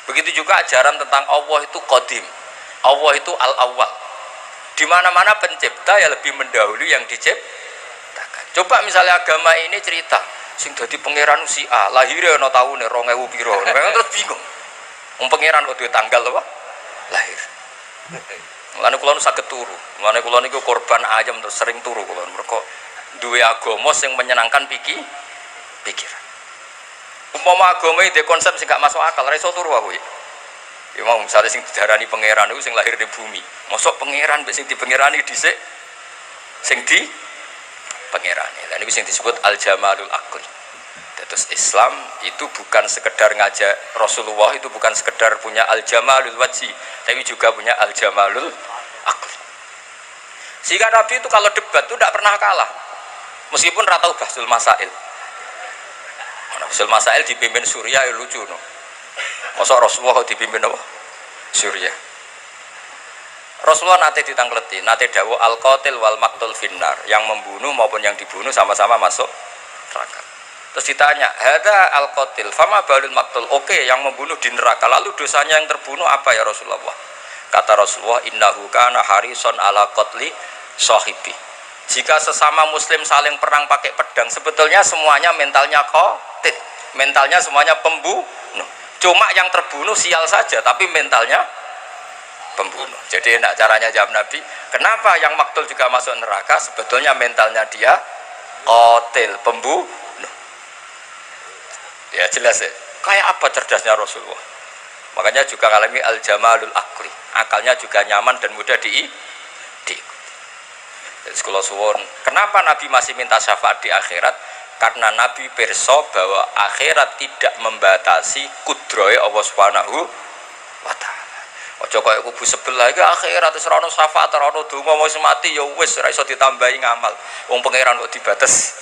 Begitu juga ajaran tentang Allah itu qadim, Allah itu al-awwal. Di mana-mana pencipta ya lebih mendahului yang diciptakan. Coba misalnya agama ini cerita sing dadi pangeran si A, lahirnya ana taune 2000 piro. Terus bingung. Wong pangeran kok duwe tanggal apa? Lahir. Mulane kula nu saged turu. Mulane kula niku korban ayam terus sering turu kula. Mergo duwe agama sing menyenangkan pikiran. Umpama agama iki konsep sing gak masuk akal, ora iso turu aku ya. Ya mau misalnya sing didarani pangeran itu sing lahir di bumi. Mosok pangeran mbek sing dipangerani dhisik sing di pangerane. Lah niku sing disebut al-jamalul aqli. Terus Islam itu bukan sekedar ngajak, Rasulullah itu bukan sekedar punya al-jamalul wajhi, tapi juga punya al-jamalul aqli. Sehingga Nabi itu kalau debat itu tidak pernah kalah. Meskipun ratau bahsul masail. Bahsul masail dipimpin Surya ya lucu no. Masa Rasulullah kok dipimpin apa? Surya. Rasulullah nate ditangkleti, nate dawuh al-qatil wal maqtul finnar, yang membunuh maupun yang dibunuh sama-sama masuk neraka. Terus ditanya, "Hadza al-qatil, fama balul maqtul?" Oke, yang membunuh di neraka, lalu dosanya yang terbunuh apa ya Rasulullah? Kata Rasulullah, "Innahu kana harison ala qatli sahibi." Jika sesama muslim saling perang pakai pedang, sebetulnya semuanya mentalnya qatil, mentalnya semuanya pembunuh. Cuma yang terbunuh sial saja, tapi mentalnya pembunuh. Jadi enak caranya jawab Nabi, kenapa yang maktul juga masuk neraka? Sebetulnya mentalnya dia qatil, pembunuh. Ya jelas ya. Kayak apa cerdasnya Rasulullah? Makanya juga ngalami al-jamalul aqli. Akalnya juga nyaman dan mudah diikuti. Jadi kula suwun, kenapa Nabi masih minta syafaat di akhirat? Karena Nabi pirsa bahwa akhirat tidak membatasi kudrohe Allah Subhanahu wa taala. Aja kaya kubu sebelah iki akhirat wis ora ono syafaat, ora ono donga wis mati ya wis ora iso ditambahi ngamal. Wong pangeran kok dibates.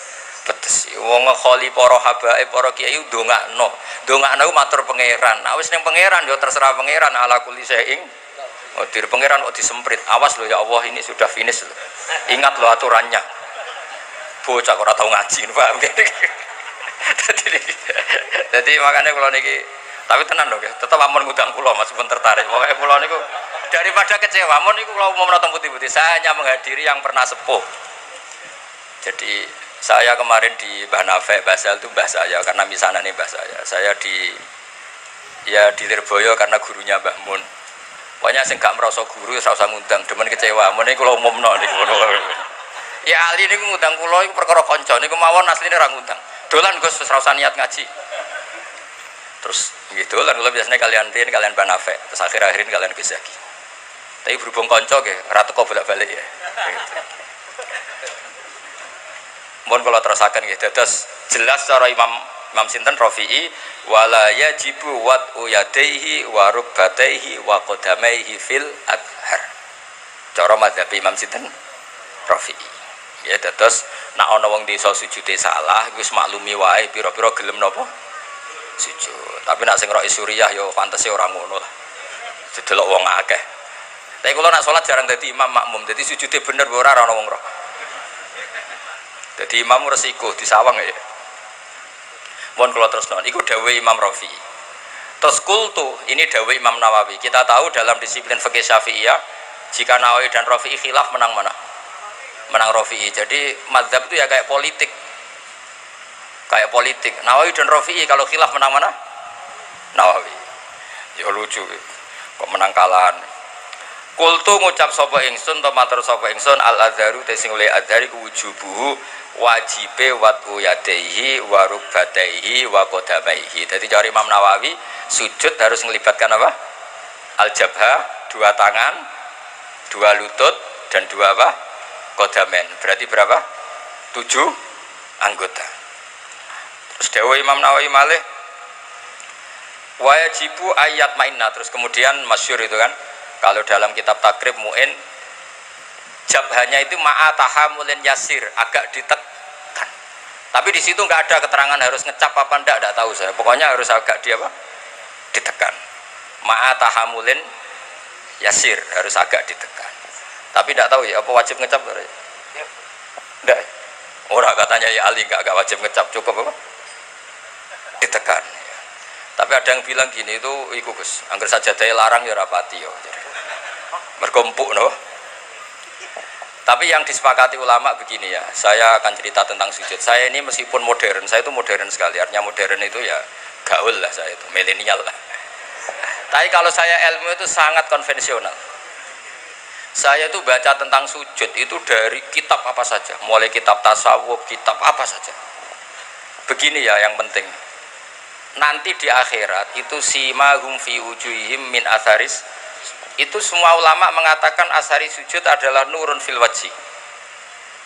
Betes. Wong kholi para habaib, para kiai ndongakno. Ndongakno matur pangeran. Nah wis ning pangeran ya terserah pangeran ala kulli syai'in. Oh, dir pangeran kok disemprit. Awas lho ya Allah, ini sudah finish lho. Ingat lho aturannya. Bocah ora tau ngaji, paham gitu. Jadi makanya kalau niki, tapi tenan loh, tetap amun ngundang kula meskipun tertarik. Pokoknya kula niku daripada kecewa, amun niku kalau mau menonton putih-putih, saya hanya menghadiri yang pernah sepuh. Jadi saya kemarin di Mbah Nafek, Basal itu mbah saya, karena misalnya nih mbah saya. Saya di Lirboyo karena gurunya Mbah Mun. Pokoknya sing gak merasa guru, ora usah ngundang, demen kecewa. Amun niku kula umumno niku ngono. Ya ahli niku ngundang kula iku perkara kanca niku mawon asline ora ngundang. Dolan Gus wis ora usah niat ngaji. Terus gitu lan kula biasanya kalian Rin, kalian Banafek, terus akhir-akhirin kalian Gus Zaki. Tapi berhubung kanca nggih ora teko bolak-balik ya. Gitu. Mohon kula terusaken nggih dados jelas cara Imam sinten Rafi'i wala yajibu wat'u yadaihi wa rukbataihi wa qadamaihi fil adhar. Cara madzhab Imam sinten Rafi'i. Ya dados nek ana wong desa sujude salah wis maklumi wae pira-pira gelem napa sujud. Tapi nek sing roke Suriah ya pantese ora ngono lah. Didelok wong akeh. Tapi kula nek salat jarang dadi imam makmum. Dadi sujude bener ora ana wong roh. Dadi imam resiko disawang ya. Mohon kula terusno. Iku dawuh Imam Rafi'i. Terus kultu ini dawuh Imam Nawawi. Kita tahu dalam disiplin fikih Syafi'iyah jika Nawawi dan Rafi'i khilaf menang mana? Menang Rafi'i. Jadi mazhab itu ya kayak politik. Kayak politik. Nawawi dan Rafi'i kalau khilaf menang mana? Nawawi. Ya lucu. Kok menang kalahan. Kultu ngucap sapa ingsun to matur sapa ingsun al-adzaru te sing oleh adzari wujubuhu wajibe watu yadaihi wa rukbataihi wa qadamaihi. Jadi cari Imam Nawawi sujud harus melibatkan apa? Al-jabha, dua tangan, dua lutut dan dua apa? Qadamen. Berarti berapa? 7 anggota. Terus dawuh Imam Nawawi malih wajibu ayat mainna, terus kemudian masyhur itu kan kalau dalam kitab takrib mu'in jabhanya itu ma'atahamulin yasir, agak ditekan. Tapi di situ nggak ada keterangan harus ngecap apa ndak tahu saya. Pokoknya harus agak ditekan. Ma'atahamulin yasir, harus agak ditekan. Tapi tidak tahu ya apa wajib ngecap tidak. Orang katanya ya Ali nggak wajib ngecap, cukup apa ditekan. Tapi ada yang bilang gini itu iku Gus, angger sajadah larang ya rapati yo. Mergompuk no. Tapi yang disepakati ulama begini ya, saya akan cerita tentang sujud. Saya ini meskipun modern, saya itu modern sekali. Artinya modern itu ya gaul lah saya itu, milenial lah. Tapi kalau saya ilmu itu sangat konvensional. Saya itu baca tentang sujud itu dari kitab apa saja, mulai kitab tasawuf, kitab apa saja. Begini ya yang penting. Nanti di akhirat itu simahum fi wujuhihim min atharis, itu semua ulama mengatakan asari sujud adalah nurun fil wajhi,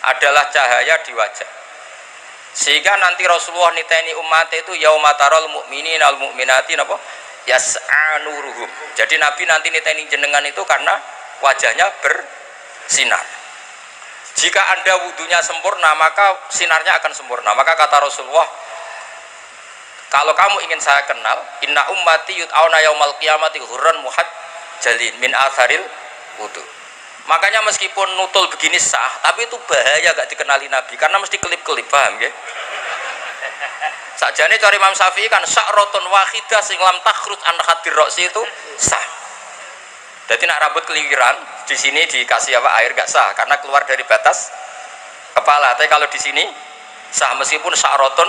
adalah cahaya di wajah. Sehingga nanti Rasulullah niteni umat itu yaumatarol mu'minin al mu'minati napa yas'a nuruhum. Jadi Nabi nanti niteni jenengan itu karena wajahnya bersinar. Jika Anda wudunya sempurna maka sinarnya akan sempurna. Maka kata Rasulullah, kalau kamu ingin saya kenal, inna ummati yut'auna yaumal qiyamati ghurran muhajjalin min atharil wudu. Makanya meskipun nutul begini sah, tapi itu bahaya gak dikenali Nabi karena mesti kelip-kelip, paham ya? Sakjane cari Imam Syafi'i kan sa'ratun wahidah sing lam takhruj an khadir ra'si itu sah. Jadi nak rambut keliwiran di sini dikasih apa air gak sah karena keluar dari batas kepala. Tapi kalau di sini sah meskipun sa'ratun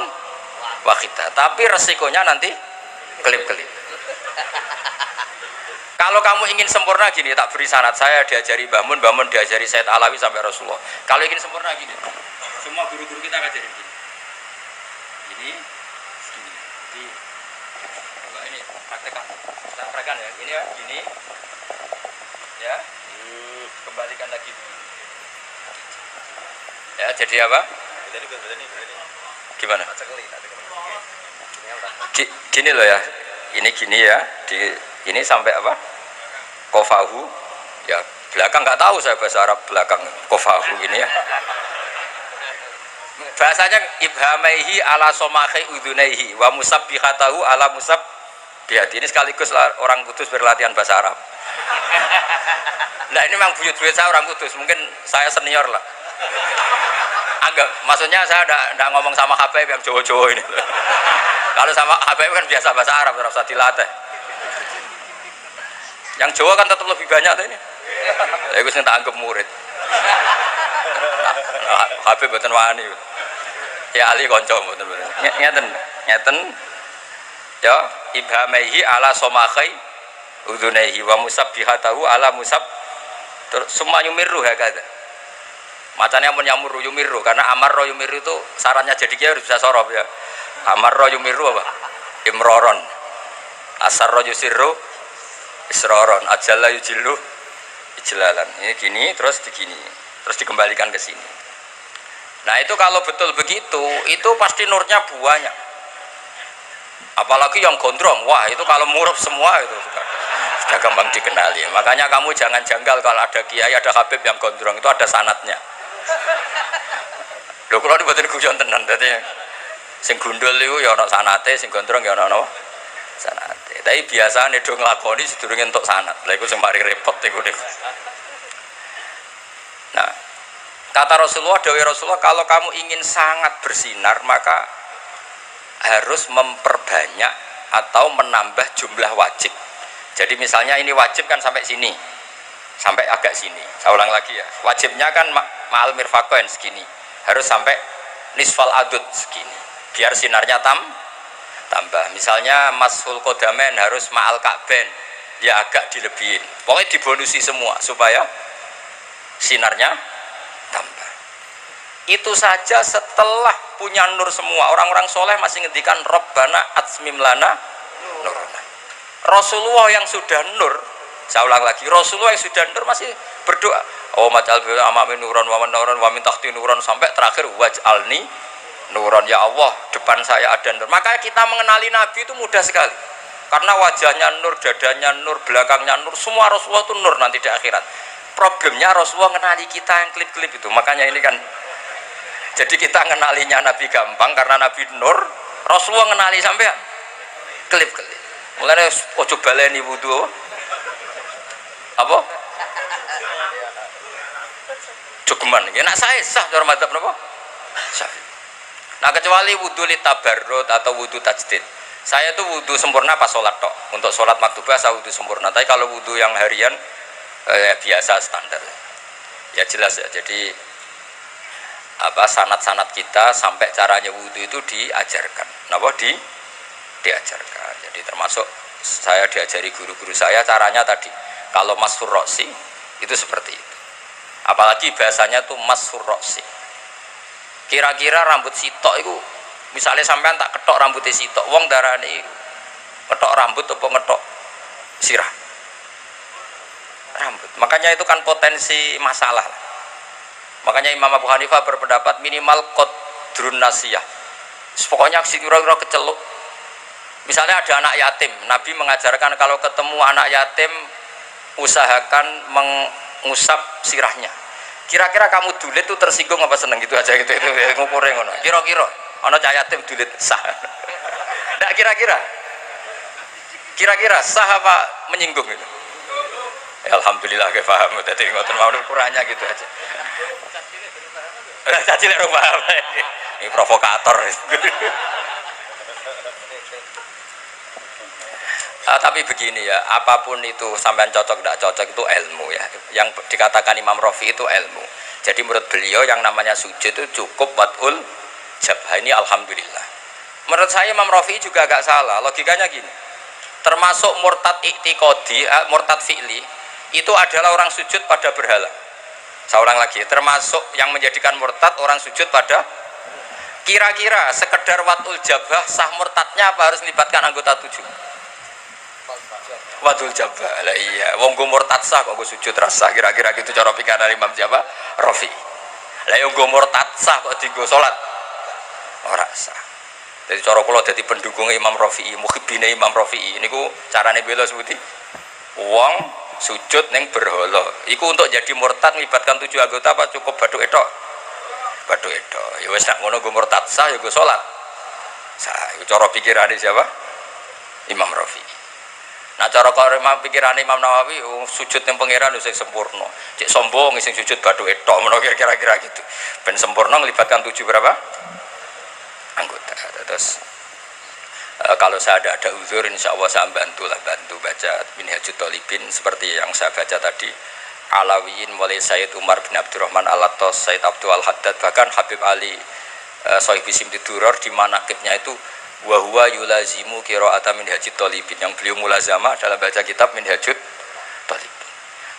wahidah, tapi resikonya nanti kelip-kelip. Kalau kamu ingin sempurna gini, tak beri syarat. Saya diajari Mbah Mun diajari Said Alawi sampai Rasulullah. Kalau ingin sempurna gini, semua guru-guru kita ngajarin gini. Ini segini. Jadi coba ini praktekkan. Kita praktekkan ya. Ini ya, gini. Ya. Kembalikan lagi begini. Ya, jadi apa? Gimana? Gini loh ya. Ini gini ya. Ini sampai apa? Kofahu. Ya, belakang nggak tahu saya bahasa Arab belakang kofahu ini ya. Bahasanya ibhamaihi ala somahi udunaihi wa musabbihatahu ala musabbihati. Ini sekaligus orang Kudus berlatihan bahasa Arab. Nah ini memang buyut-buyut saya orang Kudus, mungkin saya senior lah. Anggap, maksudnya saya tidak ngomong sama Habib yang Jawa-Jawa ini. Kalau sama Habib kan biasa bahasa Arab, harus dilatih. Yang Jawa kan tetap lebih banyak tuh ini. Saya gue tak anggap murid. Habib betul wani. Ya Ali konco betul. Ngeten. Ya ibhamaihi ala somakai udunaihi wa musabbihatahu ala musab. Semua yumiru ya kata. Macamnya pun yamuru yumiru karena amarro yumiru itu sarannya jadi dia harus bisa sorob ya. Amarro yumiru apa? Imroron. Asarro yusirru isroron. Ajalla yujilu ijlalan. Ini gini terus digini. Terus dikembalikan ke sini. Nah itu kalau betul begitu, itu pasti nurnya banyak. Apalagi yang gondrong, wah itu kalau murub semua itu sudah gampang dikenali. Makanya kamu jangan janggal kalau ada kiai, ada habib yang gondrong, itu ada sanatnya. Loh kalau dibuatin guyon tenan, jadi sing gundul itu ya ono sanate, sing gondrong ya ono sanate. Tapi biasa nih dong ngelakoni sedurunge untuk sanat. Lah iku sing paling repot iku nih. Nah, kata Rasulullah, dawuh Rasulullah, kalau kamu ingin sangat bersinar maka harus memperbanyak atau menambah jumlah wajib. Jadi misalnya ini wajib kan sampai sini, sampai agak sini. Saya ulang lagi ya. Wajibnya kan ma'al mirfaqain segini, harus sampai nisfal adud segini. Biar sinarnya tambah. Misalnya mashul qodamain harus ma'al ka'bain, ya agak dilebihin. Pokoknya dibonusi semua supaya sinarnya tambah. Itu saja setelah punya nur semua. Orang-orang soleh masih ngendikan Rabbana atsmim lana nurana. Rasulullah yang sudah nur, saya ulang lagi, Rasulullah yang sudah nur masih berdoa, oh maj'al bi amami nuran wa nuran wa min tahti nuran, sampai terakhir waj'alni nuran, ya Allah depan saya ada nur. Maka kita mengenali Nabi itu mudah sekali. Karena wajahnya nur, dadanya nur, belakangnya nur, semua Rasulullah itu nur nanti di akhirat. Problemnya Rasulullah mengenali kita yang klip-klip itu. Makanya ini kan, jadi kita mengenalinya Nabi gampang karena Nabi nur, Rasulullah mengenali sampai klip-klip. Mulanya ojo baleni wudu apa? Jogeman. Ya nak saya sah cara madzhab napa? Syafi'i. Nah kecuali wudu litabarrut atau wudu tajdid. Saya tuh wudu sempurna pas sholat tok. Untuk sholat maktubah saya wudu sempurna. Tapi kalau wudu yang harian biasa standar. Ya jelas ya. Jadi apa sanad-sanad kita sampai caranya wudu itu diajarkan. Napa diajarkan. Jadi termasuk saya diajari guru-guru saya caranya tadi. Kalau masfur roksi itu seperti itu. Apalagi bahasanya tuh masfur roksi. Kira-kira rambut sitok itu misalnya sampean tak ketok rambutnya sitok, wong darani ketok rambut atau ngetok sirah rambut. Makanya itu kan potensi masalah. Makanya Imam Abu Hanifah berpendapat minimal qadrun nasiyah. Pokoknya kira-kira keceluk. Misalnya ada anak yatim, Nabi mengajarkan kalau ketemu anak yatim usahakan mengusap sirahnya. Kira-kira kamu dulit itu tersinggung apa seneng gitu aja gitu itu ngukurnya ngono. Kira-kira ana cah yatim dulit sah. Ndak kira-kira sah apa menyinggung itu? Ya, alhamdulillah ke paham dadi ngoten mawon ukurannya gitu aja. Caci lek paham. Ini provokator. Tapi begini ya, apapun itu sampean cocok tidak cocok itu ilmu ya. Yang dikatakan Imam Rafi itu ilmu. Jadi menurut beliau yang namanya sujud itu cukup watul jabhah ini alhamdulillah. Menurut saya Imam Rafi juga agak salah. Logikanya gini. Termasuk murtad i'tiqadi, murtad fi'li itu adalah orang sujud pada berhala. Saya ulang lagi, termasuk yang menjadikan murtad orang sujud pada kira-kira sekedar watul jabhah sah murtadnya apa harus melibatkan anggota 7? Wadul jabah lah iya wong go murtad sah kok go sujud rasa kira-kira gitu cara pikiran Imam siapa Rafi lah yang go murtad sah kok digo salat ora sah. Jadi cara kula dadi pendukung Imam Rafi muhibbine Imam Rafi niku carane bela seperti wong sujud ning berhala iku untuk jadi murtad melibatkan 7 anggota apa cukup bathuk etok ya wis nek ngono go murtad sah ya go salat sah iku cara pikirane siapa Imam Rafi. Nah cara kalau pikiran Imam Nawawi sujud yang pangeran itu sempurna. Cek sombong sing sujud batu etok menurut kira-kira gitu. Ben sempurna melibatkan 7 berapa anggota. Terus kalau saya ada uzur insya Allah saya bantu baca Minhajut Thalibin seperti yang saya baca tadi. Alawiyin mulai Sayyid Umar bin Abdurrahman Al-Attas, Sayyid Abdul Al-Haddad, bahkan Habib Ali Sohibi Simtiduror di manaqibnya itu wa huwa yulazimu qira'ata Minhajut Thalibin yang beliau mulazamah dalam baca kitab Minhajut Thalibin.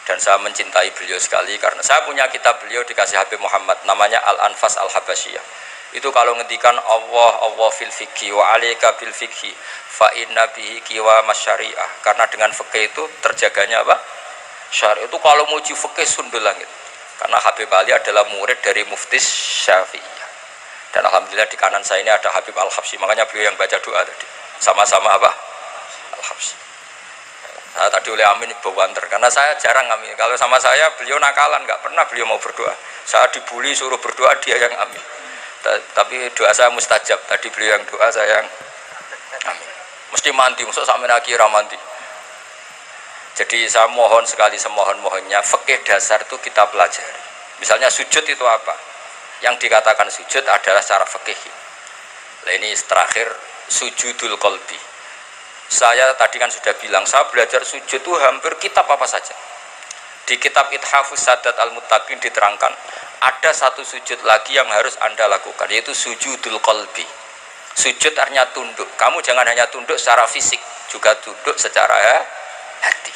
Dan saya mencintai beliau sekali karena saya punya kitab beliau dikasih Habib Muhammad namanya Al-Anfas Al-Habasyiyah. Itu kalau ngendikan Allah fil fikhi wa alaika bil fikhi fa inna bihi qiwa masyari'ah karena dengan fikih itu terjaganya apa? Syariah. Itu kalau muji fikih sundul langit. Karena Habib Ali adalah murid dari Mufti Syafi'i. Dan alhamdulillah di kanan saya ini ada Habib Al-Habsyi, makanya beliau yang baca doa tadi sama-sama apa? Al-Habsyi. Nah, tadi oleh Amin bawanter karena saya jarang amin. Kalau sama saya beliau nakalan, nggak pernah beliau mau berdoa. Saya dibully suruh berdoa dia yang amin. Tapi doa saya mustajab. Tadi beliau yang doa saya yang amin. Mesti mandi, masuk sampai akhirah mandi. Jadi saya mohon sekali semohon-mohonnya fikih dasar itu kita pelajari. Misalnya sujud itu apa? Yang dikatakan sujud adalah secara fikih. Nah ini terakhir sujudul qalbi. Saya tadi kan sudah bilang saya belajar sujud itu hampir kitab apa saja. Di kitab Ithafus Sadat Al-Muttaqin diterangkan ada satu sujud lagi yang harus Anda lakukan yaitu sujudul qalbi. Sujud artinya tunduk. Kamu jangan hanya tunduk secara fisik, juga tunduk secara hati.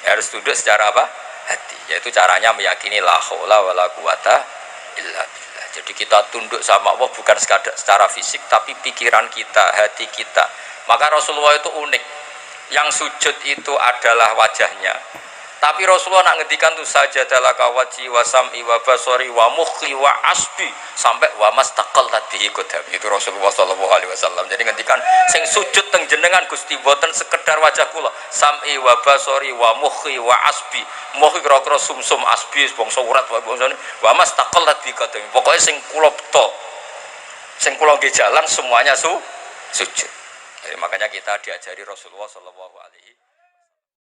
Ya, harus tunduk secara apa? Hati. Yaitu caranya meyakini la haula wala quwata illa billah. Jadi kita tunduk sama Allah bukan secara fisik tapi pikiran kita, hati kita. Maka Rasulullah itu unik. Yang sujud itu adalah wajahnya. Tapi Rasulullah nak ngendikan tuh sajadalaka wajhi wa sam'i wa basari wa mukhi wa asbi sampai wa mastaqal tadbihi qadam. Itu Rasulullah sallallahu alaihi wasallam. Jadi ngendikan sing sujud teng jenengan Gusti boten sekedar wajah kula, sam'i wa basari wa mukhi wa asbi. Mukhi kira-kira sumsum asbi bangsa urat bangsane wa mastaqal tadbihi qadam. Pokoke sing kula beto. Sing kula nggih jalan semuanya sujud. Jadi makanya kita diajari Rasulullah sallallahu alaihi